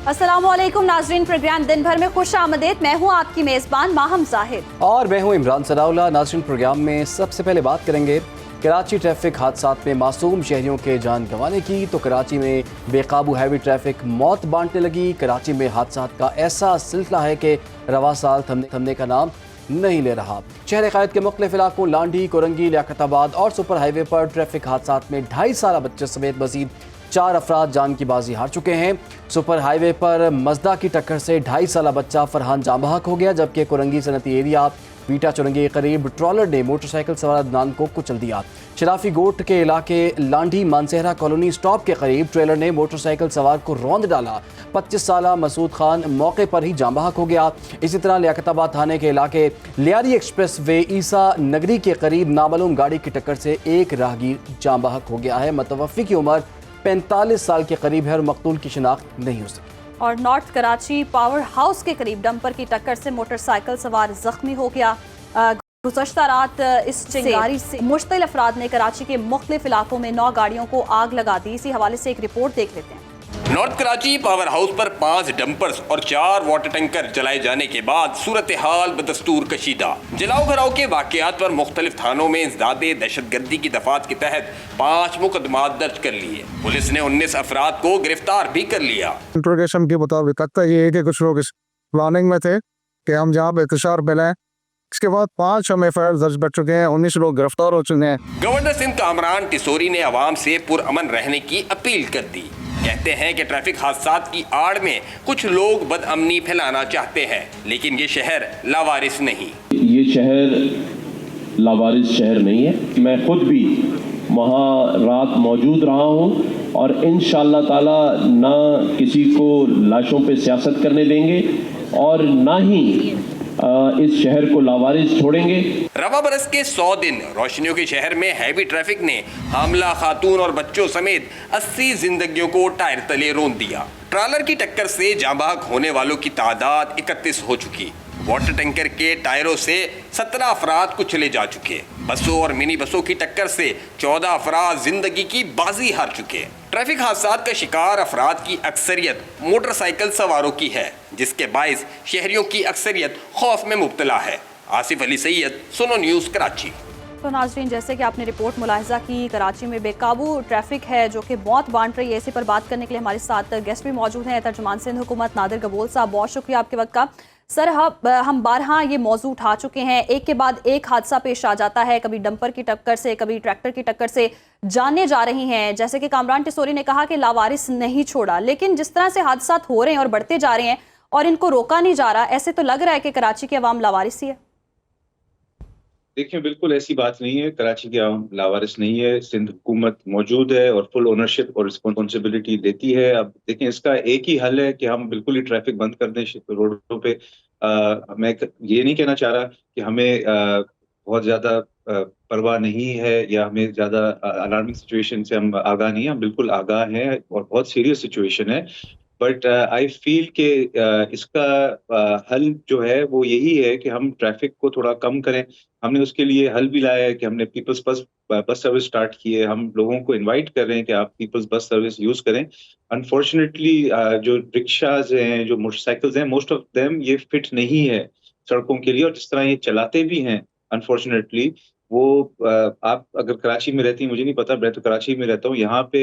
अस्सलामुअलैकुम नाजरीन, प्रोग्राम दिन भर में खुश आमदेद। मैं हूँ आपकी मेज़बान माहम जाहिद और मैं हूँ इमरान सनाउल्लाह। नाजरीन, प्रोग्राम में सबसे पहले बात करेंगे कराची ट्रैफिक हादसात में मासूम शहरियों के जान गंवाने की। तो कराची में बेकाबू हैवी ट्रैफिक मौत बांटने लगी। कराची में हादसात का ऐसा सिलसिला है कि रवा साल थमने का नाम नहीं ले रहा। शहर क़ायद के मुख्तलिफ इलाकों लांडी, कोरंगी, लियाकताबाद और सुपर हाईवे पर ट्रैफिक हादसात में 2.5 साल बच्चे समेत मजीद 4 अफराद जान की बाजी हार चुके हैं। सुपर हाईवे पर मजदा की टक्कर से 2.5 साल बच्चा फरहान जाँ बहक हो गया, जबकि कोरंगी सनती एरिया बीटा चुरंगी के करीब ट्रॉलर ने मोटरसाइकिल सवार अदनान को कुचल दिया। शराफी गोट के इलाके लांडी मानसेहरा कॉलोनी स्टॉप के करीब ट्रेलर ने मोटरसाइकिल सवार को रौंद डाला। 25 साल मसूद खान मौके पर ही जाँ बहक हो गया। इसी तरह लियाकताबाद थाने के इलाके लियारी एक्सप्रेस वे ईसा नगरी के करीब नामालूम गाड़ी की टक्कर से एक राहगीर जाँ बहक हो गया है। मुतवफ़्फ़ी की उम्र 45 साल के करीब है और मकतूल की शिनाख्त नहीं हो सकी। और नॉर्थ कराची पावर हाउस के करीब डंपर की टक्कर से मोटरसाइकिल सवार जख्मी हो गया। गुज़श्ता रात इस चिंगारी से मुश्तिल अफराद ने कराची के मुख्तलिफ इलाकों में 9 गाड़ियों को आग लगा दी। इसी हवाले से एक रिपोर्ट देख लेते हैं। नॉर्थ कराची पावर हाउस पर 5 डंपर्स और 4 वाटर टैंकर जलाए जाने के बाद सूरत हाल बदस्तूर कशीदा। जलाओ घराव के वाकयात पर मुख्तलिफ थानों में इंसदादे दहशतगर्दी की दफात के तहत 5 मुकदमात दर्ज कर लिए। पुलिस ने 19 अफराद को गिरफ्तार भी कर लिया। इंट्रोगेशन के मुताबिक लगता ये है कि कुछ लोग इस प्लानिंग में थे कि हम जहाँ पे इंतशार फैलाएं। इसके बाद 5 हम एफआईआर दर्ज कर चुके हैं, 19 लोग गिरफ्तार हो चुके हैं। गवर्नर सिंध कामरान टिसोरी ने आवाम से पुरअमन रहने की अपील कर दी। कहते हैं कि ट्रैफिक हादसात की आड़ में कुछ लोग बदअमनी फैलाना चाहते हैं, लेकिन ये शहर लावारिस नहीं। ये शहर लावारिस शहर नहीं है। मैं खुद भी वहाँ रात मौजूद रहा हूँ और इंशाअल्लाह ताला ना किसी को लाशों पे सियासत करने देंगे और ना ही इस शहर को लावारिस छोड़ेंगे। रवा बरस के 100 दिन रोशनियों के शहर में हैवी ट्रैफिक ने हामला खातून और बच्चों समेत 80 जिंदगियों को टायर तले रोंद दिया। ट्रॉलर की टक्कर से जाँ बहक होने वालों की तादाद 31 हो चुकी। वाटर टैंकर के टायरों से 17 अफराद कुचले जा चुके। बसों और मिनी बसों की टक्कर से 14 अफराद जिंदगी की बाजी हार चुके। ट्रैफिक हादसात का शिकार अफराद की अक्सरियत मोटरसाइकिल सवारों की है, जिसके बाइस शहरियों की अक्सरियत खौफ में मुब्तला है। आसिफ अली सैयद, सुनो न्यूज़, कराची। तो नाजरीन, जैसे कि आपने रिपोर्ट मुलाहिजा की, कराची में बेकाबू ट्रैफिक है जो कि मौत बांट रही है। इसी पर बात करने के लिए हमारे साथ गेस्ट भी मौजूद हैं। तर्जुमान सिंध हुकूमत नादिर गबोल साहब, बहुत शुक्रिया आपके वक्त का। सर, हम बारहा ये मौजू उठा चुके हैं, एक के बाद एक हादसा पेश आ जाता है। कभी डंपर की टक्कर से, कभी ट्रैक्टर की टक्कर से जाने जा रही हैं। जैसे कि कामरान टिसोरी ने कहा कि लावारिस नहीं छोड़ा, लेकिन जिस तरह से हादसा हो रहे हैं और बढ़ते जा रहे हैं और इनको रोका नहीं जा रहा, ऐसे तो लग रहा है कि कराची की आवाम लावारिस ही है। देखिए, बिल्कुल ऐसी बात नहीं है। कराची की आवाम लावारिस नहीं है। सिंध हुकूमत मौजूद है और फुल ओनरशिप और रिस्पॉन्सिबिलिटी देती है। अब देखें, इसका एक ही हल है कि हम बिल्कुल ही ट्रैफिक बंद कर दें रोडों पे। मैं ये नहीं कहना चाह रहा कि हमें बहुत ज़्यादा परवाह नहीं है या हमें ज़्यादा अलार्मिंग सिचुएशन से हम आगाह नहीं हैं। हम बिल्कुल आगाह हैं और बहुत सीरियस सिचुएशन है। बट आई फील कि इसका हल जो है वो यही है कि हम ट्रैफिक को थोड़ा कम करें। हमने उसके लिए हल भी लाया है कि हमने पीपल्स बस सर्विस स्टार्ट की है। हम लोगों को इनवाइट कर रहे हैं कि आप पीपल्स बस सर्विस यूज़ करें। अनफॉर्चुनेटली जो रिक्शाज हैं, जो मोटरसाइकिल्स हैं, मोस्ट ऑफ देम ये फिट नहीं है सड़कों के लिए। और जिस तरह ये चलाते भी हैं, अनफॉर्चुनेटली वो आप अगर कराची में रहती हैं, मुझे नहीं पता, मैं तो कराची में रहता हूँ। यहाँ पे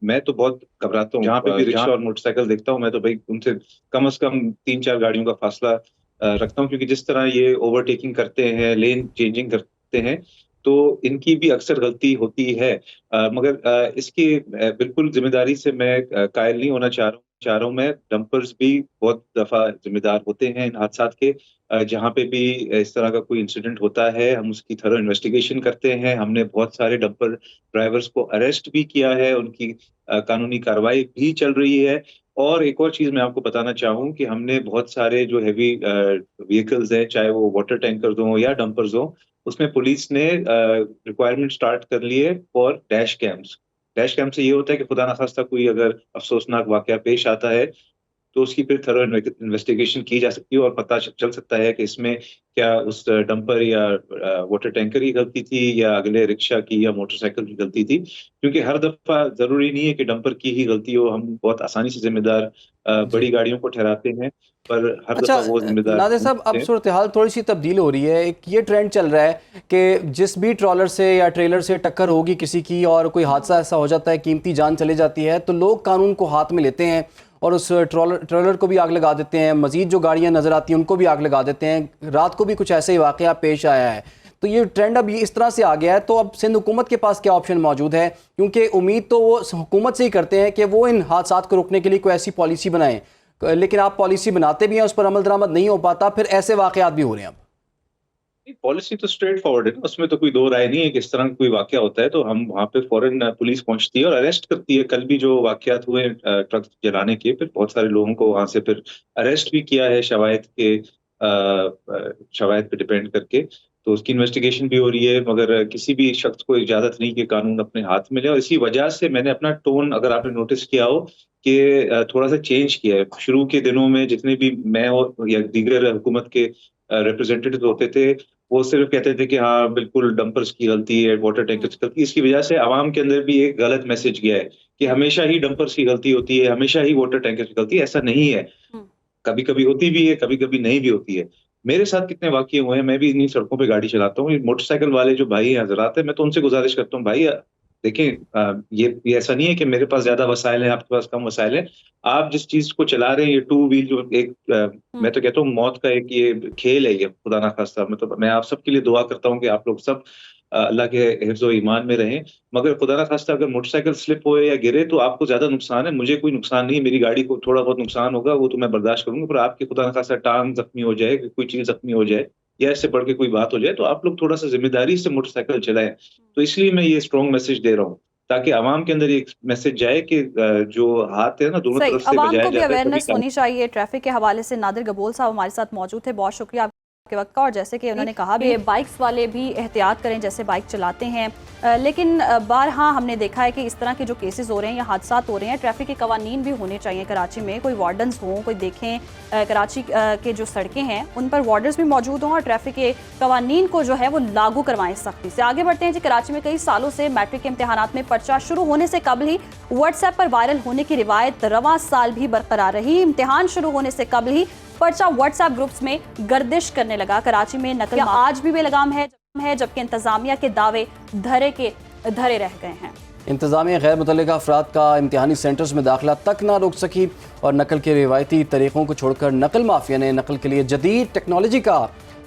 मैं तो बहुत घबराता हूँ। जहाँ पे भी रिक्शा और मोटरसाइकिल देखता हूँ, मैं तो भाई उनसे कम से कम 3-4 गाड़ियों का फासला रखता हूँ, क्योंकि जिस तरह ये ओवरटेकिंग करते हैं, लेन चेंजिंग करते हैं, तो इनकी भी अक्सर गलती होती है। मगर इसकी बिल्कुल जिम्मेदारी से मैं कायल नहीं होना चाह रहा हूँ। मैं डंपर्स भी बहुत दफा जिम्मेदार होते हैं इन हादसात के। जहाँ पे भी इस तरह का कोई इंसिडेंट होता है, हम उसकी थरो इन्वेस्टिगेशन करते हैं। हमने बहुत सारे डंपर ड्राइवर्स को अरेस्ट भी किया है, उनकी कानूनी कार्रवाई भी चल रही है। और एक और चीज मैं आपको बताना चाहूँ कि हमने बहुत सारे जो हैवी व्हीकल्स हैं, चाहे वो वाटर टैंकर्स हों या डंपर्स हों, उसमें पुलिस ने रिक्वायरमेंट स्टार्ट कर ली है for dash camps. Dash camp से ये होता है कि खुदा ना खास्ता कोई अगर अफसोसनाक वाकया पेश आता है तो उसकी फिर थरो इन्वेस्टिगेशन की जा सकती है और पता चल सकता है कि इसमें क्या उस डंपर या वाटर टैंकर की गलती थी या अगले रिक्शा की या मोटरसाइकिल की गलती थी, क्योंकि हर दफा जरूरी नहीं है कि डंपर की ही गलती हो। हम बहुत आसानी से जिम्मेदार बड़ी गाड़ियों को ठहराते हैं, पर हर अच्छा दफा वो जिम्मेदार नादिर साहब, अब हैं। सूरत हाल थोड़ी सी तब्दील हो रही है। एक ये ट्रेंड चल रहा है कि जिस भी ट्रॉलर से या ट्रेलर से टक्कर होगी किसी की और कोई हादसा ऐसा हो जाता है, कीमती जान चली जाती है, तो लोग कानून को हाथ में लेते हैं और उस ट्रॉलर को भी आग लगा देते हैं, मजीद जो गाड़ियां नज़र आती हैं उनको भी आग लगा देते हैं। रात को भी कुछ ऐसे ही वाकया पेश आया है। तो ये ट्रेंड अब ये इस तरह से आ गया है, तो अब सिंध हुकूमत के पास क्या ऑप्शन मौजूद है? क्योंकि उम्मीद तो वो हुकूमत से ही करते हैं कि वो इन हादसा को रोकने के लिए कोई ऐसी पॉलिसी बनाएं, लेकिन आप पॉलिसी बनाते भी हैं, उस पर अमल दरामद नहीं हो पाता, फिर ऐसे वाकयात भी हो रहे हैं। अब पॉलिसी तो स्ट्रेट फॉरवर्ड है ना, उसमें तो कोई दो राय नहीं है कि इस तरह का कोई वाकया होता है तो हम वहाँ पे फौरन पुलिस पहुंचती है और अरेस्ट करती है। कल भी जो वाकयात हुए ट्रक जलाने के, फिर बहुत सारे लोगों को वहां से फिर अरेस्ट भी किया है शवायद पे डिपेंड करके। तो उसकी इन्वेस्टिगेशन भी हो रही है, मगर किसी भी शख्स को इजाजत नहीं कि कानून अपने हाथ में ले। और इसी वजह से मैंने अपना टोन, अगर आपने नोटिस किया हो, कि थोड़ा सा चेंज किया है। शुरू के दिनों में जितने भी मैं और या दीगर हुकूमत के रिप्रेजेंटेटिव होते थे, वो सिर्फ कहते थे कि हाँ बिल्कुल डंपर्स की गलती है, वाटर टैंकर्स की गलती है। इसकी वजह से आवाम के अंदर भी एक गलत मैसेज गया है कि हमेशा ही डंपर्स की गलती होती है, हमेशा ही वाटर टैंकर्स की गलती है। ऐसा नहीं है, कभी कभी होती भी है, कभी कभी नहीं भी होती है। मेरे साथ कितने वाकये हुए हैं, मैं भी इन्हीं सड़कों पे गाड़ी चलाता हूँ। ये मोटरसाइकिल वाले जो भाई हजरात है, मैं तो उनसे गुजारिश करता हूँ, भाई देखें, ये ऐसा नहीं है कि मेरे पास ज्यादा वसाइल हैं, आपके पास कम वसाइल हैं। आप जिस चीज को चला रहे हैं, ये टू व्हील जो मैं तो कहता हूँ मौत का एक ये खेल है, ये खुदा ना खास्ता। मतलब मैं आप सबके लिए दुआ करता हूँ कि आप लोग सब अल्लाह के हिफ्ज़ व ईमान में रहें। मगर खुदा ना खास्ता अगर मोटरसाइकिल स्लिप होए या गिरे तो आपको ज्यादा नुकसान है, मुझे कोई नुकसान नहीं है। मेरी गाड़ी को थोड़ा बहुत नुकसान होगा, वो तो मैं बर्दाश्त करूंगा, पर आपकी खुदा ना खास्ता टांग जख्मी हो जाए, कोई चीज जख्मी हो जाए या इससे बढ़ के कोई बात हो जाए, तो आप लोग थोड़ा सा जिम्मेदारी से मोटरसाइकिल चलाएं। तो इसलिए मैं ये स्ट्रॉन्ग मैसेज दे रहा हूँ, ताकि आवाम के अंदर एक मैसेज जाए कि जो हाथ है ना दोनों सही, तरफ से आवाम बजाया को भी जाता है। अवेयरनेस होनी चाहिए। ट्रैफिक के हवाले से नादिर गबोल साहब हमारे साथ मौजूद थे, बहुत शुक्रिया आपके वक्त का। और जैसे कि उन्होंने कहा भी, बाइक्स वाले भी एहतियात करें जैसे बाइक चलाते हैं। लेकिन बारहा हमने देखा है कि इस तरह के जो केसेस हो रहे हैं या हादसा हो रहे हैं, ट्रैफिक के कवानीन भी होने चाहिए कराची में। कोई वार्डन्स हों, कोई देखें कराची के जो सड़कें हैं उन पर वार्डन्स भी मौजूद हों और ट्रैफिक के कवानीन को जो है वो लागू करवाएं सख्ती से। आगे बढ़ते हैं जी। कराची में कई सालों से मैट्रिक के इम्तिहानात में पर्चा शुरू होने से कबल ही व्हाट्सएप पर वायरल होने की रिवायत रवां साल भी बरकरार रही। इम्तिहान शुरू होने से कबल ही पर्चा व्हाट्सएप ग्रुप्स में गर्दिश करने लगा। कराची में नकल आज भी बेलगाम है, जबकि इंतजामिया के दावे धरे रह गए हैं। इंतजामिया गैर मुतल्लिका अफराद का इम्तिहानी सेंटर्स में दाखिला तक ना रोक सकी और नकल के रिवायती तरीक़ों को छोड़कर नकल माफिया ने नकल के लिए जदीद टेक्नोलॉजी का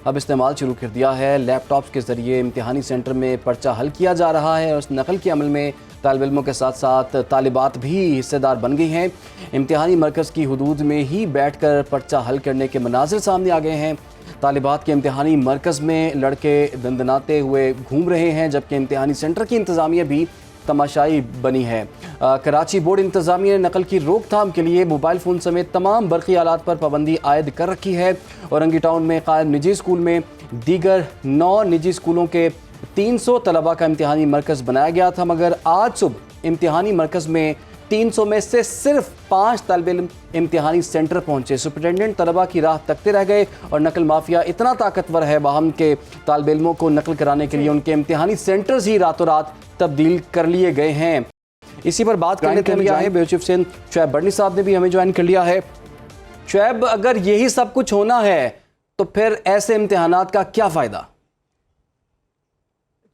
अब इस्तेमाल शुरू कर दिया है। लैपटॉप्स के ज़रिए इम्तिहानी सेंटर में पर्चा हल किया जा रहा है और उस नकल के अमल में तालिब इल्मों के साथ साथ तालिबात भी हिस्सेदार बन गई हैं। इम्तिहानी मरकज़ की हदूद में ही बैठ कर पर्चा हल करने के मनाजिर सामने आ गए हैं। तालिबात के इम्तिहानी मरकज़ में लड़के दंदनाते हुए घूम रहे हैं, जबकि इम्तिहानी सेंटर की इंतज़ामिया भी तमाशाई बनी है। कराची बोर्ड इंतज़ामिया ने नकल की रोकथाम के लिए मोबाइल फ़ोन समेत तमाम बरक़ी आलात पर पाबंदी आयद कर रखी है। औरंगी टाउन में कायम निजी स्कूल में दीगर 9 निजी स्कूलों के 300 तलबा का इम्तिहानी मरकज़ बनाया गया था, मगर आज सुबह इम्तिहानी मरकज़ में 300 में से सिर्फ 5 तालिब इल्म इम्तिहानी सेंटर पहुंचे। सुपरिटेंडेंट तलबा की राह तकते रह गए और नकल माफिया इतना ताकतवर है बाहम के तालिब इल्मों को नकल कराने के लिए उनके इम्तिहानी सेंटर्स ही रातों रात तब्दील कर लिए गए हैं। इसी पर बात करने के लिए है बेवजूफ सिंध शुएब बर्नी साहब ने भी हमें ज्वाइन कर लिया है। शुएब, अगर यही सब कुछ होना है तो फिर ऐसे इम्तिहानात का क्या फ़ायदा?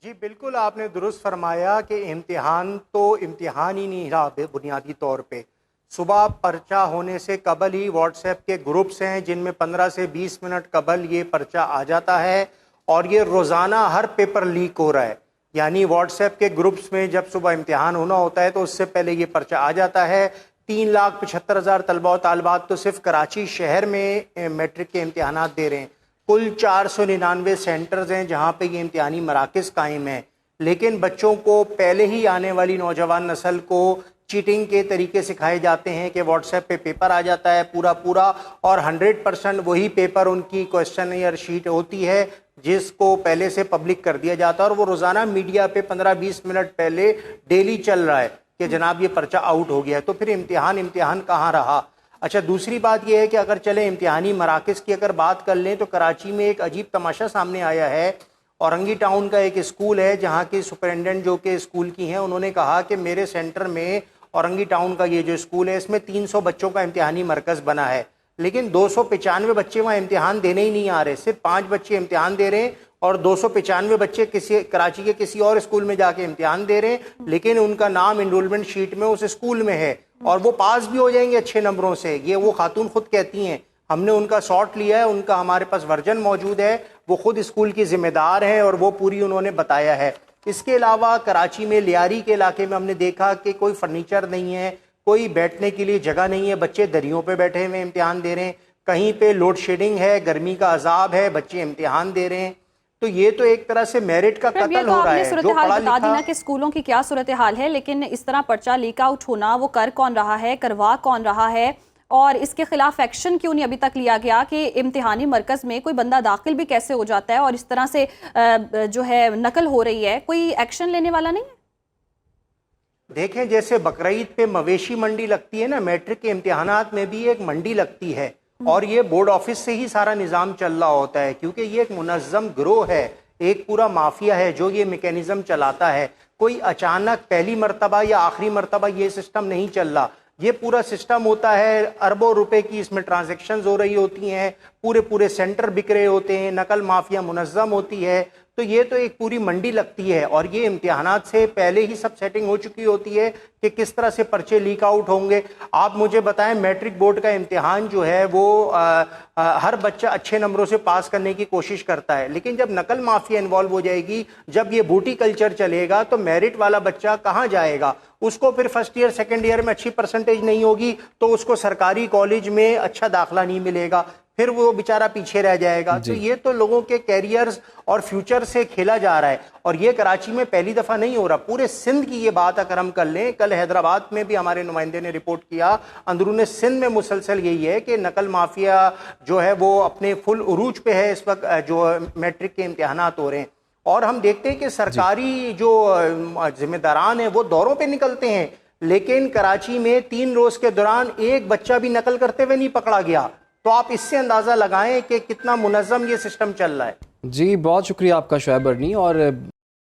जी बिल्कुल, आपने दुरुस्त फरमाया कि इम्तिहान तो इम्तिहान ही नहीं रहा। बुनियादी तौर पे सुबह पर्चा होने से कबल ही व्हाट्सएप के ग्रुप्स हैं जिनमें 15 से 20 मिनट कबल ये पर्चा आ जाता है और ये रोज़ाना हर पेपर लीक हो रहा है। यानी व्हाट्सएप के ग्रुप्स में जब सुबह इम्तिहान होना होता है तो उससे पहले ये पर्चा आ जाता है। 3,75,000 तलबा और तालिबात तो सिर्फ कराची शहर में मैट्रिक के इम्तिहानात दे रहे हैं। कुल 499 सेंटर्स हैं जहाँ पे ये इम्तिहानी मराकज़ कायम हैं, लेकिन बच्चों को पहले ही आने वाली नौजवान नस्ल को चीटिंग के तरीके सिखाए जाते हैं कि व्हाट्सएप पे पेपर आ जाता है पूरा और 100% वही पेपर उनकी क्वेश्चन या शीट होती है जिसको पहले से पब्लिक कर दिया जाता है और वो रोज़ाना मीडिया पे 15-20 मिनट पहले डेली चल रहा है कि जनाब ये पर्चा आउट हो गया है। तो फिर इम्तिहान कहाँ रहा? अच्छा, दूसरी बात यह है कि अगर चले इम्तिहानी मराकज़ की अगर बात कर लें तो कराची में एक अजीब तमाशा सामने आया है। औरंगी टाउन का एक स्कूल है जहाँ की सुपरिटेंडेंट जो कि स्कूल की हैं, उन्होंने कहा कि मेरे सेंटर में औरंगी टाउन का ये जो स्कूल है इसमें 300 बच्चों का इम्तिहानी मरकज़ बना है, लेकिन 295 बच्चे वहाँ इम्तिहान देने ही नहीं आ रहे। सिर्फ 5 बच्चे इम्तिहान दे रहे हैं और 295 बच्चे किसी कराची के किसी और स्कूल में जाके इम्तिहान दे रहे हैं, लेकिन उनका नाम एनरोलमेंट शीट में उस स्कूल में है और वो पास भी हो जाएंगे अच्छे नंबरों से। ये वो खातून खुद कहती हैं, हमने उनका शॉट लिया है, उनका हमारे पास वर्जन मौजूद है, वो खुद स्कूल की जिम्मेदार हैं और वो पूरी उन्होंने बताया है। इसके अलावा कराची में लियारी के इलाके में हमने देखा कि कोई फर्नीचर नहीं है, कोई बैठने के लिए जगह नहीं है, बच्चे दरियों पे बैठे हुए इम्तिहान दे रहे हैं, कहीं पे लोड शेडिंग है, गर्मी का अजाब है, बच्चे इम्तिहान दे रहे हैं। तो ये तो एक तरह से मेरिट का कत्ल हो रहा है। सूरत हाल बता दी ना कि स्कूलों की क्या सूरत हाल है, लेकिन इस तरह पर्चा लीक आउट होना, वो कर कौन रहा है, करवा कौन रहा है और इसके खिलाफ एक्शन क्यों नहीं अभी तक लिया गया कि इम्तिहानी मरकज में कोई बंदा दाखिल भी कैसे हो जाता है और इस तरह से जो है नकल हो रही है, कोई एक्शन लेने वाला नहीं है? देखें, जैसे बकरीद पे मवेशी मंडी लगती है ना, मैट्रिक के इम्तिहानात में भी एक मंडी लगती है और ये बोर्ड ऑफिस से ही सारा निज़ाम चल रहा होता है, क्योंकि ये एक मुनज़्ज़म गिरोह है, एक पूरा माफिया है जो ये मैकेनिज्म चलाता है। कोई अचानक पहली मरतबा या आखिरी मरतबा ये सिस्टम नहीं चल रहा, ये पूरा सिस्टम होता है, अरबों रुपए की इसमें ट्रांजैक्शंस हो रही होती हैं, पूरे पूरे सेंटर बिक रहे होते हैं, नकल माफिया मुनज़्ज़म होती है। तो ये तो एक पूरी मंडी लगती है और ये इम्तिहानात से पहले ही सब सेटिंग हो चुकी होती है कि किस तरह से पर्चे लीक आउट होंगे। आप मुझे बताएं, मैट्रिक बोर्ड का इम्तिहान जो है वो हर बच्चा अच्छे नंबरों से पास करने की कोशिश करता है, लेकिन जब नकल माफिया इन्वॉल्व हो जाएगी, जब ये बूटी कल्चर चलेगा तो मेरिट वाला बच्चा कहाँ जाएगा? उसको फिर फर्स्ट ईयर सेकेंड ईयर में अच्छी परसेंटेज नहीं होगी तो उसको सरकारी कॉलेज में अच्छा दाखिला नहीं मिलेगा, फिर वो बेचारा पीछे रह जाएगा। तो ये तो लोगों के कैरियर्स और फ्यूचर से खेला जा रहा है और ये कराची में पहली दफ़ा नहीं हो रहा, पूरे सिंध की ये बात अगर हम कर लें, कल हैदराबाद में भी हमारे नुमाइंदे ने रिपोर्ट किया, अंदरूनी सिंध में मुसलसल यही है कि नकल माफिया जो है वो अपने फुल उरूज पे है इस वक्त, जो मैट्रिक के इम्तिहानात हो रहे हैं। और हम देखते हैं कि सरकारी जो जिम्मेदारान हैं वो दौरों पे निकलते हैं, लेकिन कराची में 3 रोज के दौरान एक बच्चा भी नकल करते हुए नहीं पकड़ा गया। तो आप इससे अंदाजा लगाएं कि कितना मुनज़्ज़म ये सिस्टम चल रहा है। जी, बहुत शुक्रिया आपका शुएब अर्नी। और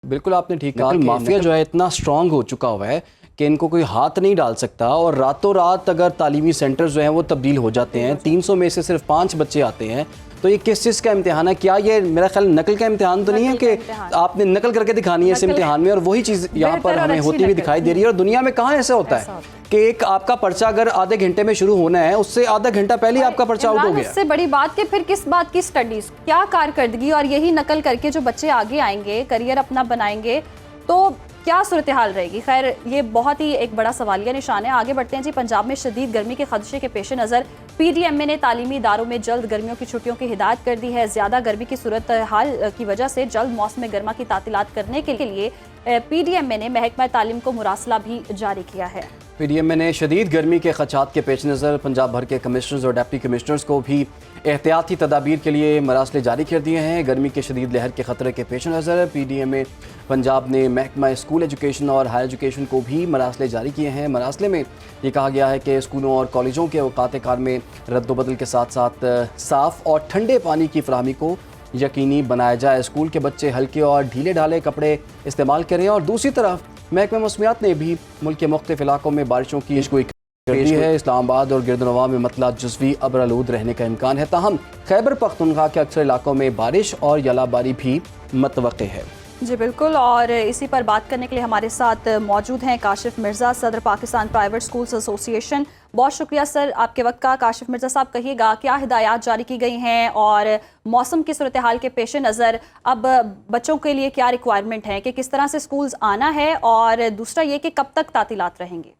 बिल्कुल आपने ठीक कहा, माफिया जो है इतना स्ट्रांग हो चुका हुआ है कि इनको कोई हाथ नहीं डाल सकता और रातों रात अगर तालीमी सेंटर जो हैं वो तब्दील हो जाते हैं, 300 में से सिर्फ 5 बच्चे आते हैं, तो ये किस चीज़ का इम्तिहान है? क्या ये मेरा ख्याल नकल का इम्तिहान तो नहीं है कि आपने नकल करके दिखानी है इस इम्तिहान में, और वही चीज़ यहाँ पर हमें होती हुई दिखाई दे रही है। और दुनिया में कहाँ ऐसा होता है कि एक आपका पर्चा अगर आधे घंटे में शुरू होना है, उससे आधा घंटा पहले आपका पर्चा आउट हो गया। उससे बड़ी बात कि फिर किस बात की स्टडीज, क्या कारकर्दगी, और यही नकल करके जो बच्चे आगे आएंगे, करियर अपना बनाएंगे, तो क्या सूरत हाल रहेगी? खैर, ये बहुत ही एक बड़ा सवालिया निशान है। आगे बढ़ते हैं जी। पंजाब में शदीद गर्मी के खदशे के पेश नज़र PDMA ने तालीमी इदारों में जल्द गर्मियों की छुट्टियों की हिदायत कर दी है। ज़्यादा गर्मी की सूरत हाल की वजह से जल्द मौसम गर्मा की तातीलात करने के लिए PDMA ने महकमा तालीम को मुरासला भी जारी किया है। PDMA ने शदीद गर्मी के खदशात के पेश नज़र पंजाब भर के कमिश्नर्स और डिप्टी कमिश्नर्स को भी एहतियाती तदाबीर के लिए मरासले जारी कर दिए हैं। गर्मी के शदीद लहर के ख़तरे के पेश नज़र PDMA पंजाब ने महकमा स्कूल एजुकेशन और हायर एजुकेशन को भी मरासले जारी किए हैं। मरासले में ये कहा गया है कि स्कूलों और कॉलेजों के औकात कार में रद्दोबदल के साथ साथ साफ़ और ठंडे पानी की फराहमी को यकीनी बनाया जाए। स्कूल के बच्चे हल्के और ढीले ढाले कपड़े इस्तेमाल करें। और दूसरी तरफ महकमा मौसमियात ने भी मुल्क के मुख्तलिफ इलाकों में बारिशों की पेशगोई कर दी है। इस्लामाबाद और गिरदनवा में मतला जुज़वी अबरालूद रहने का इम्कान है, ताहम खैबर पख्तूनख्वा के अक्सर इलाकों में बारिश और यलाबारी भी मतवक्के है। जी बिल्कुल, और इसी पर बात करने के लिए हमारे साथ मौजूद हैं काशिफ मिर्ज़ा, सदर पाकिस्तान प्राइवेट स्कूल्स एसोसिएशन। बहुत शुक्रिया सर आपके वक्त का। काशिफ मिर्ज़ा साहब, कहिएगा क्या हिदायत जारी की गई हैं और मौसम की सूरत हाल के पेश नज़र अब बच्चों के लिए क्या रिक्वायरमेंट है कि किस तरह से स्कूल्स आना है, और दूसरा ये कि कब तक तातीलात रहेंगी?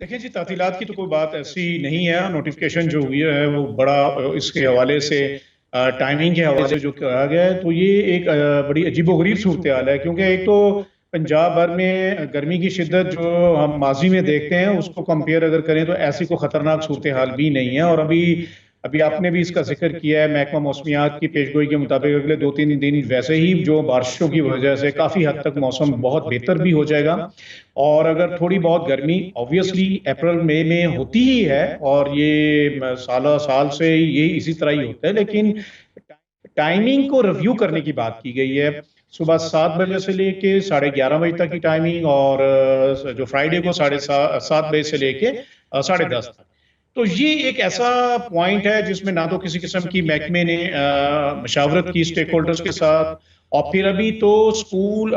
देखिए जी, तातीलात की तो कोई बात ऐसी नहीं है। नोटिफिकेशन जो हुई है वो बड़ा इसके हवाले से टाइमिंग के हवाले से जो कहा गया है, तो ये एक बड़ी अजीबोगरीब सूरत हाल है, क्योंकि एक तो पंजाब भर में गर्मी की शिद्दत जो हम माजी में देखते हैं उसको कंपेयर अगर करें तो ऐसी कोई ख़तरनाक सूरत हाल भी नहीं है। और अभी अभी आपने भी इसका जिक्र किया है, महकमा मौसमियात की पेशगोई के मुताबिक अगले 2-3 दिन वैसे ही जो बारिशों की वजह से काफ़ी हद तक मौसम बहुत बेहतर भी हो जाएगा। और अगर थोड़ी बहुत गर्मी ऑब्वियसली अप्रैल मई में होती ही है, और ये साल से ये इसी तरह ही होता है, लेकिन टाइमिंग को रिव्यू करने की बात की गई है। सुबह 7 बजे से लेके 11:30 बजे तक की टाइमिंग, और जो फ्राइडे को 7:30 बजे से लेके 10:30 तक। तो ये एक ऐसा पॉइंट है जिसमें ना तो किसी किस्म की महकमे ने मशावरत की स्टेक होल्डर्स के साथ, और फिर अभी तो स्कूल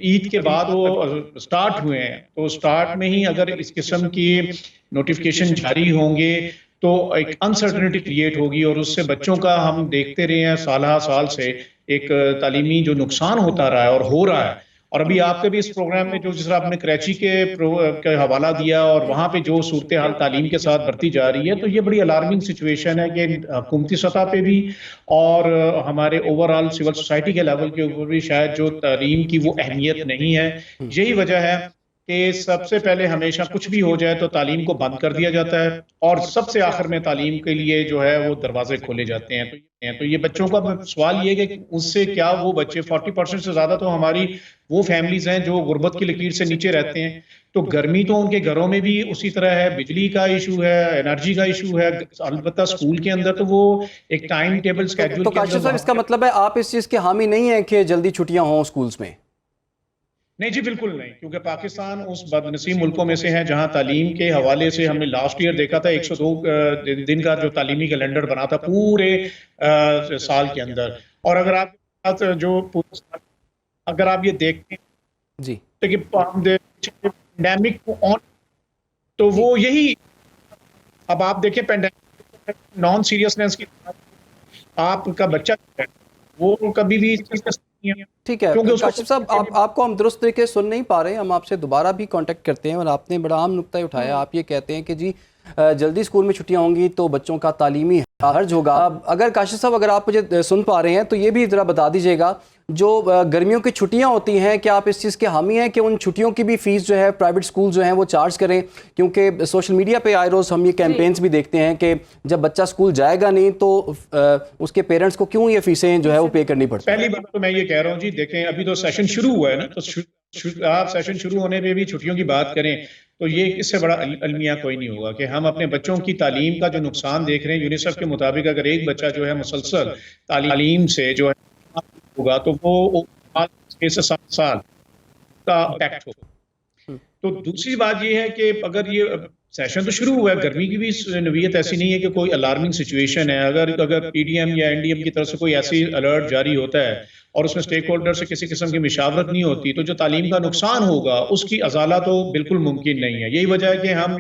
ईद के बाद वो स्टार्ट हुए हैं, तो स्टार्ट में ही अगर इस किस्म की नोटिफिकेशन जारी होंगे तो एक अनसर्टनिटी क्रिएट होगी, और उससे बच्चों का हम देखते रहे हैं साल से एक तालीमी जो नुकसान होता रहा है और हो रहा है। और अभी आपके भी इस प्रोग्राम में जो जिस तरह आपने कराची के हवाला दिया, और वहाँ पे जो सूरत हाल तालीम के साथ बढ़ती जा रही है, तो ये बड़ी अलार्मिंग सिचुएशन है कि हुकूमती सतह पे भी और हमारे ओवरऑल सिविल सोसाइटी के लेवल के ऊपर भी शायद जो तालीम की वो अहमियत नहीं है। यही वजह है कि सबसे पहले हमेशा कुछ भी हो जाए तो तालीम को बंद कर दिया जाता है, और सबसे आखिर में तालीम के लिए जो है वो दरवाजे खोले जाते हैं। तो ये बच्चों का सवाल ये है कि उससे क्या वो बच्चे 40% से ज़्यादा तो हमारी वो फैमिलीज हैं जो गुर्बत की लकीर से नीचे रहते हैं, तो गर्मी तो उनके घरों में भी उसी तरह है, बिजली का इशू है, एनर्जी का इशू है, अलबत्ता स्कूल के अंदर तो वो एक टाइम टेबल स्केड्यूल तो काशिफ साहब, इसका मतलब है आप इस चीज़ के हामी नहीं है कि जल्दी छुट्टियां हों स्कूल्स में? नहीं जी, बिल्कुल नहीं, क्योंकि पाकिस्तान उस बदनसीब मुल्कों में से है जहां तालीम के हवाले से हमने लास्ट ईयर देखा था 102 दिन का जो तालीमी कैलेंडर बना था पूरे साल के अंदर। और अगर आप जो अगर आप ये देखते हैं जी कि पैंडेमिक को ऑन, तो वो यही, अब आप देखें पैंडेमिक नॉन सीरियसनेस की आपका बच्चा वो कभी भी ठीक है काशिफ साहब, आपको हम दुरुस्त तरीके से सुन नहीं पा रहे हैं, हम आपसे दोबारा भी कांटेक्ट करते हैं। और आपने बड़ा आम नुक्ता उठाया, आप ये कहते हैं कि जी जल्दी स्कूल में छुट्टियां होंगी तो बच्चों का तालीमी हर्ज होगा। अगर काशिफ साहब, अगर आप मुझे सुन पा रहे हैं तो ये भी ज़रा बता दीजिएगा, जो गर्मियों की छुट्टियां होती हैं, क्या आप इस चीज़ के हामी हैं कि उन छुट्टियों की भी फ़ीस जो है प्राइवेट स्कूल जो हैं वो चार्ज करें? क्योंकि सोशल मीडिया पे आए रोज़ हम ये कैंपेन्स भी देखते हैं कि जब बच्चा स्कूल जाएगा नहीं तो उसके पेरेंट्स को क्यों ये फ़ीसें जो है वो पे करनी पड़ती हैं। पहली बात तो मैं ये कह रहा हूँ जी, देखें अभी तो सेशन शुरू हुआ है ना, तो आप सेशन शुरू होने पे भी छुट्टियों की बात करें तो ये इससे बड़ा अलमिया कोई नहीं होगा कि हम अपने बच्चों की तालीम का जो नुकसान देख रहे हैं। यूनिसेफ के मुताबिक अगर एक बच्चा जो है मुसलसल तालीम से जो है होगा तो वो 6 से 7 साल का इम्पैक्ट होगा। तो दूसरी बात ये है कि अगर ये सेशन तो शुरू हुआ है, गर्मी की भी नवीयत ऐसी नहीं है कि कोई अलार्मिंग सिचुएशन है। अगर पीडीएम या एनडीएम की तरफ से कोई ऐसी अलर्ट जारी होता है और उसमें स्टेक होल्डर से किसी किस्म की मिशावरत नहीं होती, तो जो तालीम का नुकसान होगा उसकी अजाला तो बिल्कुल मुमकिन नहीं है। यही वजह है कि हम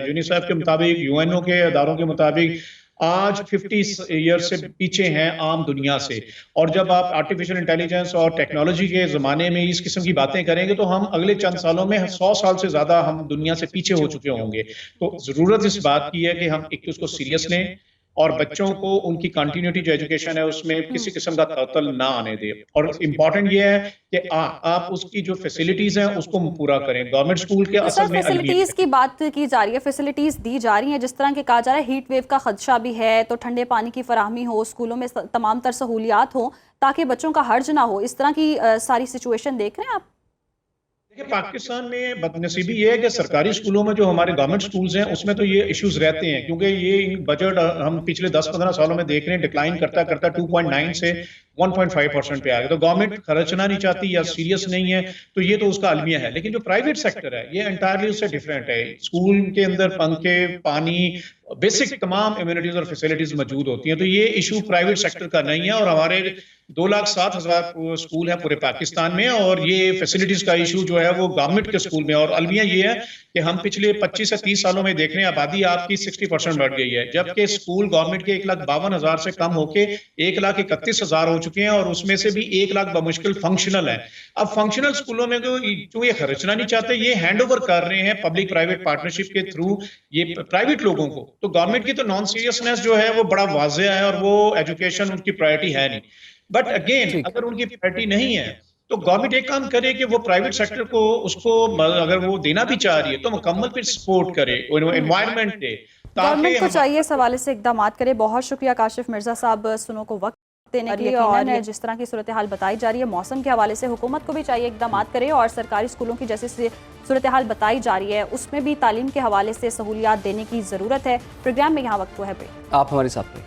यूनिसेफ के मुताबिक, यूएनओ के अदारों के मुताबिक आज 50 ईयर से पीछे हैं आम दुनिया से। और जब आप आर्टिफिशियल इंटेलिजेंस और टेक्नोलॉजी के ज़माने में इस किस्म की बातें करेंगे तो हम अगले चंद सालों में 100 साल से ज़्यादा हम दुनिया से पीछे हो चुके होंगे। तो ज़रूरत इस बात की है कि हम एक तो उसको सीरियस लें और बच्चों को उनकी कंटिन्यूटी जो एजुकेशन है उसमें किसी किस्म का तअत्तुल ना आने दे। और इम्पोर्टेंट ये है कि आप उसकी जो फैसिलिटीज हैं उसको पूरा करें। गवर्नमेंट स्कूल के असल में फैसिलिटीज की बात की जा रही है, फैसिलिटीज दी जा रही हैं, जिस तरह के कहा जा रहा है हीट वेव का खदशा भी है, तो ठंडे पानी की फराहमी हो, स्कूलों में तमाम तर सहूलियात हो ताकि बच्चों का हर्ज ना हो, इस तरह की सारी सिचुएशन देख रहे हैं आप? पाकिस्तान में बदनसीबी ये है कि सरकारी स्कूलों में जो हमारे गवर्नमेंट स्कूल्स हैं उसमें तो ये इश्यूज रहते हैं, क्योंकि ये बजट हम पिछले 10-15 सालों में देख रहे हैं डिक्लाइन करता 2.9 से 1.5% पे आ गया। तो गवर्नमेंट खर्चना नहीं चाहती या सीरियस नहीं है, तो ये तो उसका अलमिया है। लेकिन जो प्राइवेट सेक्टर है ये एंटायरली उससे डिफरेंट है। स्कूल के अंदर पंखे, पानी, बेसिक तमाम इम्यूनिटीज और फैसिलिटीज मौजूद होती हैं, तो ये इशू प्राइवेट सेक्टर का नहीं है। और हमारे 2,07,000 स्कूल है पूरे पाकिस्तान में, और ये फैसिलिटीज का इशू जो है वो गवर्नमेंट के स्कूल में। और अलमिया ये है कि हम पिछले 25 से 30 सालों में देख रहे हैं आबादी आपकी 60% बढ़ गई है, जबकि स्कूल गवर्नमेंट के 1,52,000 से कम होके 1,31,000 हो चुके हैं, और उसमें से भी 1 लाख बमुश्किल फंक्शनल है। अब फंक्शनल स्कूलों में जो ये खर्चना नहीं चाहते, ये हैंड ओवर कर रहे हैं पब्लिक प्राइवेट पार्टनरशिप के थ्रू ये प्राइवेट लोगों को। तो गवर्नमेंट की तो नॉन सीरियसनेस जो है वो बड़ा वाज़ेह है, और वो एजुकेशन उनकी प्रायोरिटी है नहीं। बट अगेन अगर उनकी प्रायोरिटी नहीं है तो गवर्नमेंट एक काम करे कि वो प्राइवेट सेक्टर को उसको अगर वो देना भी चाह रही है तो मुकम्मल फिर सपोर्ट करे, एनवायरनमेंट दे, ताकि गवर्नमेंट को चाहिए इस हवाले से इकदाम करे। बहुत शुक्रिया काशिफ मिर्जा साहब सुनो को वक्त देने के लिए। और जिस तरह की सूरत हाल बताई जा रही है मौसम के हवाले से हुकूमत को भी चाहिए इकदाम करे, और सरकारी स्कूलों की जैसे सूरत हाल बताई जा रही है उसमें भी तालीम के हवाले से सहूलियात देने की ज़रूरत है। प्रोग्राम में यहाँ वक्त हुआ है ब्रेक। आप हमारे साथ में।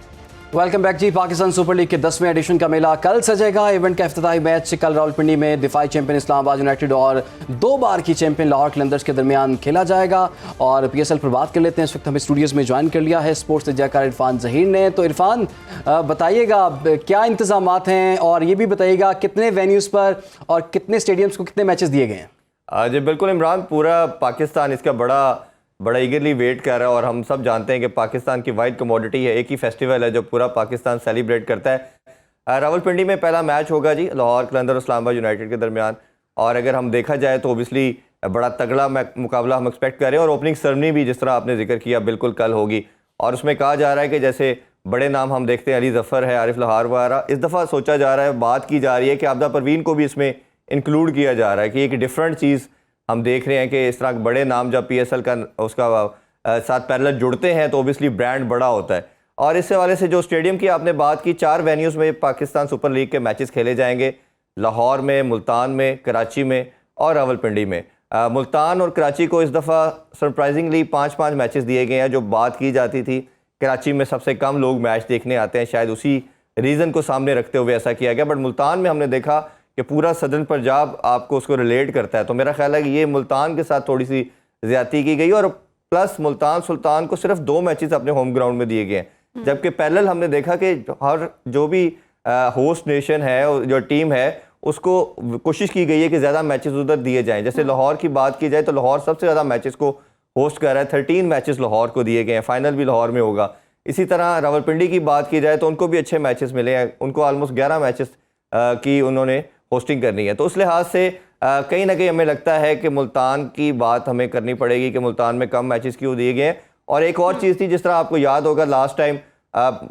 वेलकम बैक जी। पाकिस्तान सुपर लीग के 10वें एडिशन का मेला कल सजेगा। इवेंट का इफ्तिताही मैच कल रावलपिंडी में दिफाई चैंपियन इस्लामाबाद यूनाइटेड और 2 बार की चैंपियन लाहौर कलंदर्स के दरमियान खेला जाएगा। और PSL पर बात कर लेते हैं। इस वक्त हमें स्टूडियोज़ में ज्वाइन कर लिया है स्पोर्ट्स एजेकार इरफान ज़हीर ने। तो इरफान बताइएगा क्या इंतजामात हैं, और ये भी बताइएगा कितने वेन्यूज़ पर और कितने स्टेडियम्स को कितने मैचेस दिए गए हैं। जी बिल्कुल इमरान, पूरा पाकिस्तान इसका बड़ा ईगरली वेट कर रहा है, और हम सब जानते हैं कि पाकिस्तान की वाइड कमोडिटी है, एक ही फेस्टिवल है जो पूरा पाकिस्तान सेलिब्रेट करता है। रावलपिंडी में पहला मैच होगा जी लाहौर कलंदर और इस्लामाबाद यूनाइटेड के दरमियान, और अगर हम देखा जाए तो ओबियसली बड़ा तगड़ा मुकाबला हम एक्सपेक्ट कर रहे हैं। और ओपनिंग सेरेमनी भी जिस तरह आपने जिक्र किया बिल्कुल कल होगी, और उसमें कहा जा रहा है कि जैसे बड़े नाम हम देखते हैं, अली ज़फ़र है, आरिफ लहार वगैरह, इस दफ़ा सोचा जा रहा है, बात की जा रही है कि आबदा परवीन को भी इसमें इंक्लूड किया जा रहा है कि एक डिफरेंट चीज़ हम देख रहे हैं कि इस तरह बड़े नाम जब PSL का उसका साथ पैरेलल जुड़ते हैं तो ओबियसली ब्रांड बड़ा होता है। और इस हवाले से जो स्टेडियम की आपने बात की, 4 वेन्यूज़ में पाकिस्तान सुपर लीग के मैचेस खेले जाएंगे, लाहौर में, मुल्तान में, कराची में और रावलपिंडी में। मुल्तान और कराची को इस दफ़ा सरप्राइजिंगली 5-5 मैचेस दिए गए हैं। जो बात की जाती थी कराची में सबसे कम लोग मैच देखने आते हैं, शायद उसी रीज़न को सामने रखते हुए ऐसा किया गया, बट मुल्तान में हमने देखा कि पूरा सदर्न पंजाब आपको उसको रिलेट करता है। तो मेरा ख्याल है कि ये मुल्तान के साथ थोड़ी सी ज़्यादती की गई, और प्लस मुल्तान सुल्तान को सिर्फ 2 मैचेस अपने होम ग्राउंड में दिए गए हैं, जबकि पैरेलल हमने देखा कि हर जो भी होस्ट नेशन है, जो टीम है, उसको कोशिश की गई है कि ज़्यादा मैचेस उधर दिए जाएँ। जैसे लाहौर की बात की जाए तो लाहौर सबसे ज़्यादा मैचेस को होस्ट कर रहा है, 13 मैचेस लाहौर को दिए गए हैं, फाइनल भी लाहौर में होगा। इसी तरह रावलपिंडी की बात की जाए तो उनको भी अच्छे मैचेस मिले हैं, उनको ऑलमोस्ट 11 मैचेस की उन्होंने होस्टिंग करनी है। तो उस लिहाज से कहीं ना कहीं हमें लगता है कि मुल्तान की बात हमें करनी पड़ेगी कि मुल्तान में कम मैचेस क्यों दिए गए हैं। और एक और चीज़ थी, जिस तरह आपको याद होगा लास्ट टाइम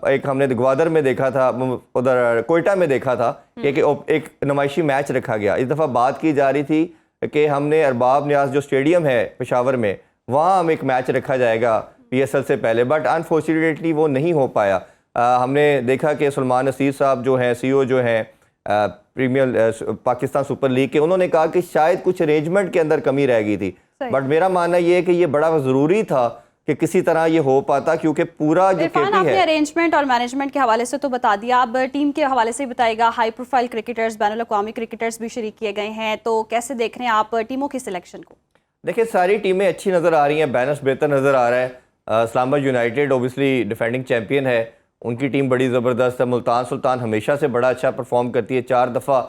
एक हमने ग्वादर में देखा था, उधर कोयटा में देखा था कि एक नुमाइशी मैच रखा गया। इस दफ़ा बात की जा रही थी कि हमने अरबाब न्याज जो स्टेडियम है पेशावर में, वहाँ हम एक मैच रखा जाएगा PSL से पहले, बट अनफॉर्चुनेटली वो नहीं हो पाया। हमने देखा कि सलमान नसीर साहब जो हैं CEO जो हैं प्रीमियर पाकिस्तान सुपर लीग के, उन्होंने कहा कि शायद कुछ अरेंजमेंट के अंदर कमी रह गई थी, बट मेरा मानना ये है कि ये बड़ा ज़रूरी था कि किसी तरह ये हो पाता, क्योंकि पूरा जो KP आपने है अरेंजमेंट और मैनेजमेंट के हवाले से तो बता दिया, अब टीम के हवाले से बताएगा। हाई प्रोफाइल क्रिकेटर्स, बैनुल अक़वामी क्रिकेटर्स भी शरीक किए गए हैं, तो कैसे देख रहे हैं आप टीमों की सिलेक्शन को? देखिए सारी टीमें अच्छी नज़र आ रही हैं, बैलेंस बेहतर नज़र आ रहा है। Islamabad United obviously defending champion है, उनकी टीम बड़ी ज़बरदस्त है। मुल्तान सुल्तान हमेशा से बड़ा अच्छा परफॉर्म करती है, 4 दफ़ा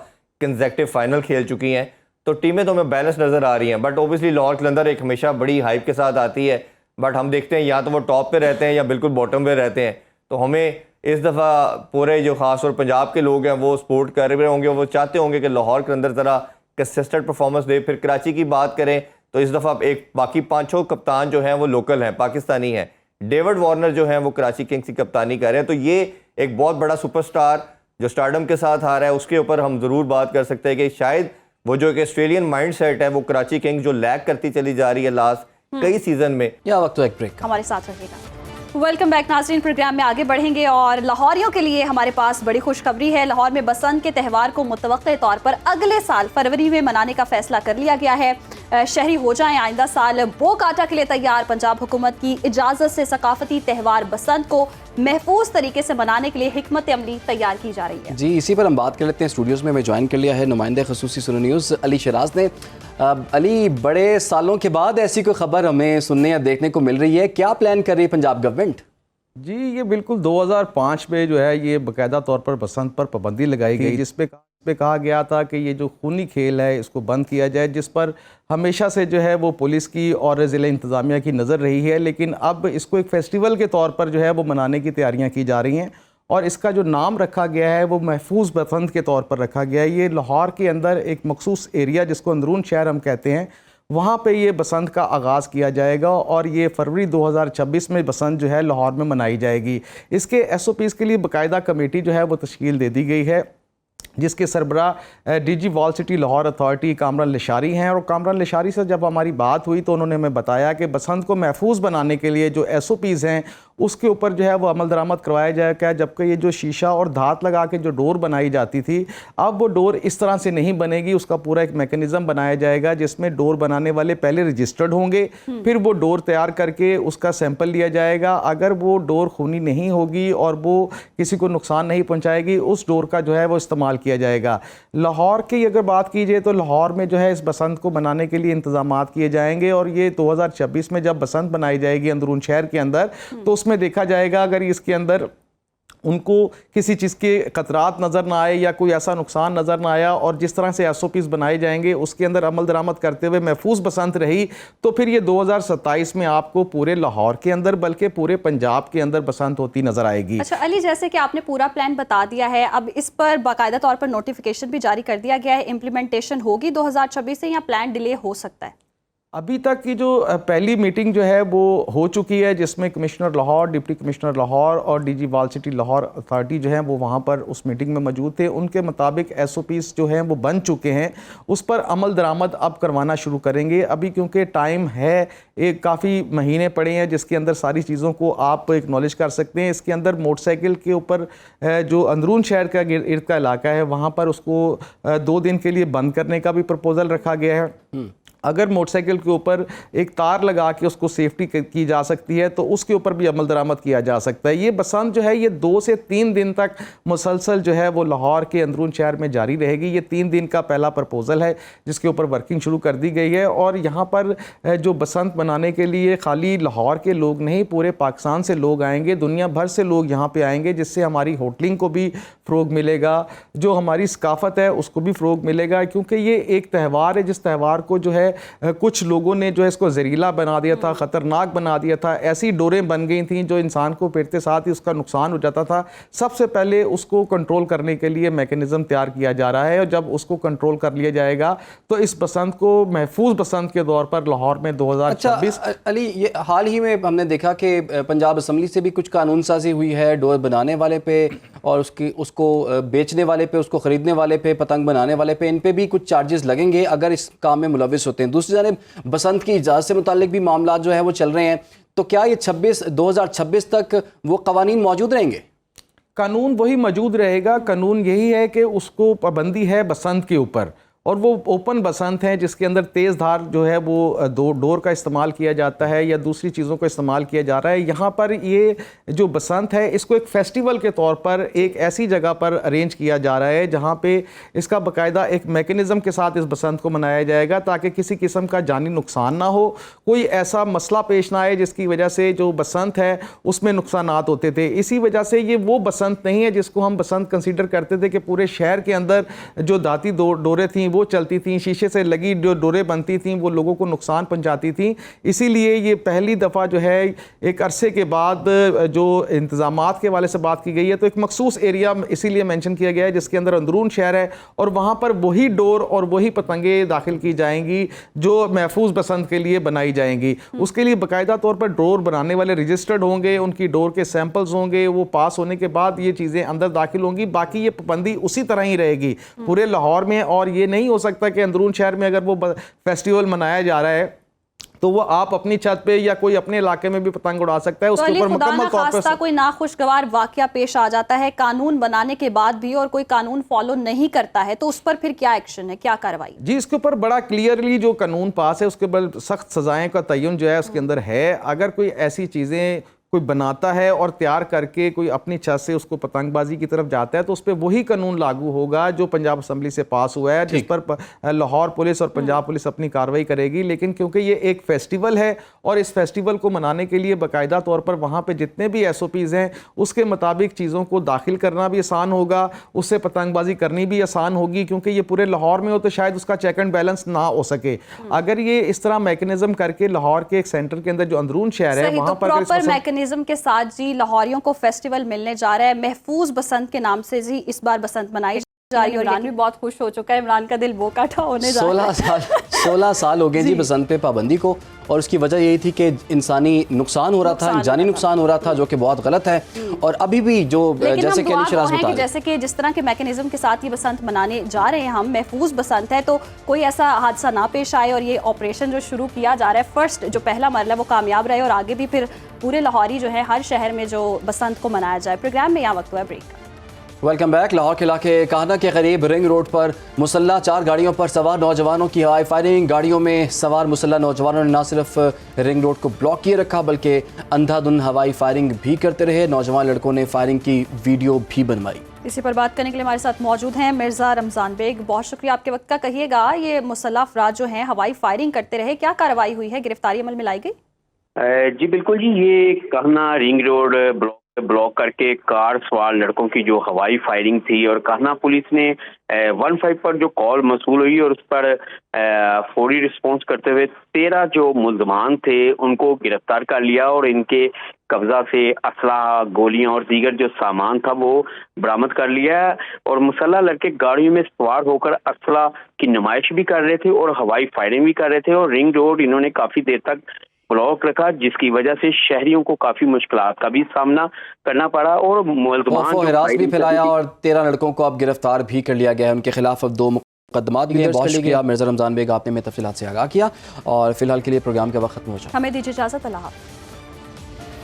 कंसेक्टिव फाइनल खेल चुकी हैं, तो टीमें तो हमें बैलेंस नज़र आ रही हैं। बट ओबियसली लाहौर कलंदर एक हमेशा बड़ी हाइप के साथ आती है, बट हम देखते हैं या तो वो टॉप पे रहते हैं या बिल्कुल बॉटम पे रहते हैं। तो हमें इस दफ़ा पूरे जो ख़ास और पंजाब के लोग हैं वो सपोर्ट कर रहे होंगे, वो चाहते होंगे कि लाहौर कलंदर ज़रा कंसिस्टेंट परफॉर्मेंस दे। फिर कराची की बात करें तो इस दफ़ा एक बाकी 5-6 कप्तान जो हैं वो लोकल हैं, पाकिस्तानी हैं। डेविड वार्नर जो हैं वो कराची किंग्स की कप्तानी कर रहे हैं, तो ये एक बहुत बड़ा सुपरस्टार जो स्टारडम के साथ आ रहा है, उसके ऊपर हम ज़रूर बात कर सकते हैं कि शायद वो जो एक ऑस्ट्रेलियन माइंडसेट है वो कराची किंग्स जो लैग करती चली जा रही है लास्ट कई सीजन में। या वक्त तो एक ब्रेक, हमारे साथ रहिएगा। वेलकम बैक नाज़रीन, प्रोग्राम में आगे बढ़ेंगे और लाहौरियों के लिए हमारे पास बड़ी खुशखबरी है। लाहौर में बसंत के त्यौहार को मुतवक्के तौर पर अगले साल फरवरी में मनाने का फैसला कर लिया गया है। शहरी हो जाएं आइंदा साल बो काटा के लिए तैयार। पंजाब हुकूमत की इजाज़त से सकाफती त्यौहार बसंत को महफूज तरीके से मनाने के लिए हिकमत अमली तैयार की जा रही है। जी इसी पर हम बात कर लेते हैं। स्टूडियोज़ में हमें ज्वाइन कर लिया है नुमाइंदे खसूसी सुनो न्यूज़ अली शराज ने। अली, बड़े सालों के बाद ऐसी कोई खबर हमें सुनने या देखने को मिल रही है, क्या प्लान कर रही है पंजाब गवर्नमेंट? जी ये बिल्कुल 2005 में जो है ये बाकायदा तौर पर बसंत पर पाबंदी लगाई गई, जिस पे कहा गया था कि ये जो खूनी खेल है इसको बंद किया जाए, जिस पर हमेशा से जो है वो पुलिस की और ज़िला इंतज़ामिया की नज़र रही है। लेकिन अब इसको एक फेस्टिवल के तौर पर जो है वो मनाने की तैयारियां की जा रही हैं, और इसका जो नाम रखा गया है वो महफूज बसंत के तौर पर रखा गया है। ये लाहौर के अंदर एक मखसूस एरिया जिसको अंदरून शहर हम कहते हैं, वहाँ पे ये बसंत का आगाज़ किया जाएगा, और ये फरवरी 2026 में बसंत जो है लाहौर में मनाई जाएगी। इसके SOPs के लिए बाकायदा कमेटी जो है वो तश्कील दे दी गई है। जिसके सरबराह DG wall city Lahore authority Kamran Lishari हैं। और कामरान लिशारी से जब हमारी बात हुई तो उन्होंने हमें बताया कि बसंत को महफूज बनाने के लिए जो SOPs हैं उसके ऊपर जो है वो अमल दरामद करवाया जाएगा। जबकि ये जो शीशा और धात लगा के जो डोर बनाई जाती थी, अब वो डोर इस तरह से नहीं बनेगी। उसका पूरा एक मैकेनिज़्म बनाया जाएगा जिसमें डोर बनाने वाले पहले रजिस्टर्ड होंगे, फिर वो डोर तैयार करके उसका सैंपल लिया जाएगा। अगर वो डोर खूनी नहीं होगी और वो किसी को नुकसान नहीं पहुँचाएगी, उस डोर का जो है वो इस्तेमाल किया जाएगा। लाहौर की अगर बात की जाए तो लाहौर में जो है इस बसंत को मनाने के लिए इंतजामात किए जाएंगे। और ये 2026 में जब बसंत मनाई जाएगी अंदरून शहर के अंदर, तो उसमें देखा जाएगा अगर इसके अंदर उनको किसी चीज़ के खतरात नज़र ना आए या कोई ऐसा नुकसान नज़र ना आया और जिस तरह से SOPs बनाए जाएंगे उसके अंदर अमल दरामद करते हुए महफूज बसंत रही, तो फिर ये 2027 में आपको पूरे लाहौर के अंदर बल्कि पूरे पंजाब के अंदर बसंत होती नज़र आएगी। अच्छा अली, जैसे कि आपने पूरा प्लान बता दिया है, अब इस पर बाकायदा तौर पर नोटिफिकेशन भी जारी कर दिया गया है, इम्प्लीमेंटेशन होगी 2026 से या प्लान डिले हो सकता है? अभी तक की जो पहली मीटिंग जो है वो हो चुकी है, जिसमें commissioner Lahore, deputy commissioner Lahore और DG wall city Lahore authority जो है वो वहाँ पर उस मीटिंग में मौजूद थे। उनके मुताबिक SOPs जो हैं वो बन चुके हैं, उस पर अमल दरामद अब करवाना शुरू करेंगे। अभी क्योंकि टाइम है, एक काफ़ी महीने पड़े हैं जिसके अंदर सारी चीज़ों को आप एक्नॉलेज कर सकते हैं। इसके अंदर मोटरसाइकिल के ऊपर जो अंदरून शहर का इर्द का इलाका है वहाँ पर उसको 2 दिन के लिए बंद करने का भी प्रपोज़ल रखा गया है। अगर मोटरसाइकिल के ऊपर एक तार लगा के उसको सेफ्टी की जा सकती है तो उसके ऊपर भी अमल दरामद किया जा सकता है। ये बसंत जो है ये 2 से 3 दिन तक मुसलसल जो है वो लाहौर के अंदरून शहर में जारी रहेगी। ये 3 दिन का पहला प्रपोज़ल है जिसके ऊपर वर्किंग शुरू कर दी गई है। और यहाँ पर जो बसंत मनाने के लिए खाली लाहौर के लोग नहीं, पूरे पाकिस्तान से लोग आएंगे, दुनिया भर से लोग यहाँ पर आएंगे, जिससे हमारी होटलिंग को भी फ़रोग मिलेगा, जो हमारी सकाफ़त है उसको भी फ़रोग मिलेगा। क्योंकि ये एक त्यौहार है जिस त्यौहार को जो है कुछ लोगों ने जो है इसको जहरीला बना दिया था, ख़तरनाक बना दिया था। ऐसी डोरें बन गई थी जो इंसान को पीटते साथ ही उसका नुकसान हो जाता था। सबसे पहले उसको कंट्रोल करने के लिए मैकेनिज़्म तैयार किया जा रहा है और जब उसको कंट्रोल कर लिया जाएगा तो इस बसंत को महफूज बसंत के तौर पर लाहौर में 2026। अच्छा अली, ये हाल ही में हमने देखा कि पंजाब असम्बली से भी कुछ कानून साजी हुई है डोर बनाने वाले पे और उसको बेचने वाले पे, उसको ख़रीदने वाले पे, पतंग बनाने वाले पे, इन पे भी कुछ चार्जेस लगेंगे अगर इस काम में मुलविस होते हैं। दूसरी जानिब बसंत की इजाज़त से मुतालिक भी मामला जो है वो चल रहे हैं, तो क्या ये 2026 तक वो कवानीन मौजूद रहेंगे? कानून वही मौजूद रहेगा। कानून यही है कि उसको पाबंदी है बसंत के ऊपर, और वो ओपन बसंत है जिसके अंदर तेज़ धार जो है वो डोर का इस्तेमाल किया जाता है या दूसरी चीज़ों का इस्तेमाल किया जा रहा है। यहाँ पर ये जो बसंत है इसको एक फेस्टिवल के तौर पर एक ऐसी जगह पर अरेंज किया जा रहा है जहाँ पे इसका बाकायदा एक मैकेनिज़्म के साथ इस बसंत को मनाया जाएगा ताकि किसी किस्म का जानी नुकसान ना हो, कोई ऐसा मसला पेश ना आए जिसकी वजह से जो बसंत है उसमें नुकसानात होते थे। इसी वजह से ये वो बसंत नहीं है जिसको हम बसंत कंसीडर करते थे कि पूरे शहर के अंदर जो दाती डोरें थीं वो चलती थी, शीशे से लगी जो डोरें बनती थीं वो लोगों को नुकसान पहुंचाती थीं। इसीलिए ये पहली दफ़ा जो है एक अरसे के बाद जो इंतज़ामात के वाले से बात की गई है, तो एक मखसूस एरिया इसीलिए मेंशन किया गया है जिसके अंदर अंदरून शहर है और वहाँ पर वही डोर और वही पतंगे दाखिल की जाएंगी जो महफूज बसंत के लिए बनाई जाएंगी। उसके लिए बाकायदा तौर पर डोर बनाने वाले रजिस्टर्ड होंगे, उनकी डोर के सैंपल्स होंगे, वो पास होने के बाद ये चीज़ें अंदर दाखिल होंगी। बाकी ये पाबंदी उसी तरह ही रहेगी पूरे लाहौर में, और ये नहीं हो सकता कि अंदरून शहर में अगर वो फेस्टिवल मनाया जा रहा है तो वो आप अपनी छत पे या कोई अपने इलाके में भी पतंग उड़ा सकता है। उसके ऊपर मुकम्मल तौर पर कोई नाखुशगवार वाकया पेश आ जाता है कानून बनाने के बाद भी और कोई कानून फॉलो नहीं करता है, तो उस पर फिर क्या एक्शन है, क्या कार्रवाई? जी, इसके ऊपर बड़ा क्लियरली जो कानून पास है उसके ऊपर सख्त सजाएं का तयन जो है उसके अंदर है। अगर कोई ऐसी चीज़ें कोई बनाता है और तैयार करके कोई अपनी छत से उसको पतंगबाजी की तरफ जाता है तो उस पर वही कानून लागू होगा जो पंजाब असम्बली से पास हुआ है, जिस पर लाहौर पुलिस और पंजाब पुलिस अपनी कार्रवाई करेगी। लेकिन क्योंकि ये एक फेस्टिवल है और इस फेस्टिवल को मनाने के लिए बाकायदा तौर पर वहाँ पे जितने भी SOPs हैं उसके मुताबिक चीज़ों को दाखिल करना भी आसान होगा, उससे पतंगबाजी करनी भी आसान होगी। क्योंकि ये पूरे लाहौर में हो तो शायद उसका चेक एंड बैलेंस ना हो सके। अगर ये इस तरह मैकेनिज्म करके लाहौर के एक सेंटर के अंदर जो अंदरून शहर है वहाँ पर के साथ जी लाहौरियों को फेस्टिवल मिलने जा रहा है, महफूज बसंत के नाम से जी इस बार बसंत मनाई जा रही है। इमरान भी बहुत खुश हो चुका है, इमरान का दिल बोकाठा होने जा रहा है। 16 साल हो गए जी बसंत पे पाबंदी को, और उसकी वजह यही थी कि इंसानी नुकसान हो रहा था, जानी नुकसान हो रहा था, जो कि बहुत गलत है। और अभी भी जो जैसे कि शराज बता रहे हैं, जैसे कि जिस तरह के मैकेनिज्म के साथ ये बसंत मनाने जा रहे हैं हम, महफूज बसंत है, तो कोई ऐसा हादसा ना पेश आए और ये ऑपरेशन जो शुरू किया जा रहा है, फर्स्ट जो पहला मरला वो कामयाब रहे और आगे भी फिर पूरे लाहौरी जो है हर शहर में जो बसंत को मनाया जाए। प्रोग्राम में यहाँ वक्त हुआ है ब्रेक। Welcome back. लाहौर के इलाके काहना के करीब रिंग रोड पर मुसल्ला 4 गाड़ियों पर सवार नौजवानों की हवाई फायरिंग। गाड़ियों में सवार मुसल्ला नौजवानों ने न सिर्फ रिंग रोड को ब्लॉक किए रखा बल्कि अंधाधुंध हवाई फायरिंग भी करते रहे। नौजवान लड़कों ने फायरिंग की वीडियो भी बनवाई। इसी पर बात करने के लिए हमारे साथ मौजूद हैं मिर्ज़ा रमज़ान बेग। बहुत शुक्रिया आपके वक्त का। कहिएगा, ये मुसल्ला अफराद जो हैं हवाई फायरिंग करते रहे, क्या कार्रवाई हुई है, गिरफ्तारी अमल में लाई गई? जी बिल्कुल जी, ये कहना रिंग रोड ब्लॉक करके कार सवार लड़कों की जो हवाई फायरिंग थी, और कहना पुलिस ने 15 पर जो कॉल मसूल हुई और उस पर फौरी रिस्पॉन्स करते हुए 13 जो मुल्ज़मान थे उनको गिरफ्तार कर लिया और इनके कब्जा से असलाह, गोलियां और दीगर जो सामान था वो बरामद कर लिया। और मुसल्ला लड़के गाड़ियों में सवार होकर असला की नुमाइश भी कर रहे थे और हवाई फायरिंग भी कर रहे थे, और रिंग रोड इन्होंने काफ़ी देर तक ब्लॉक रखा, जिसकी वजह से शहरियों को काफी मुश्किलात का भी सामना करना पड़ा और हिरास भी फैलाया और 13 लड़कों को अब गिरफ्तार भी कर लिया गया है। उनके खिलाफ अब 2 मुकदमात भी दर्ज कर लिए गए। मिर्ज़ा रमज़ान बेग, आपने में तफसीलात से आगाह किया, और फिलहाल के लिए प्रोग्राम का वक्त खत्म हो जाए। हमें दीजिए इजाज़त। अल्लाह हाफ़िज़।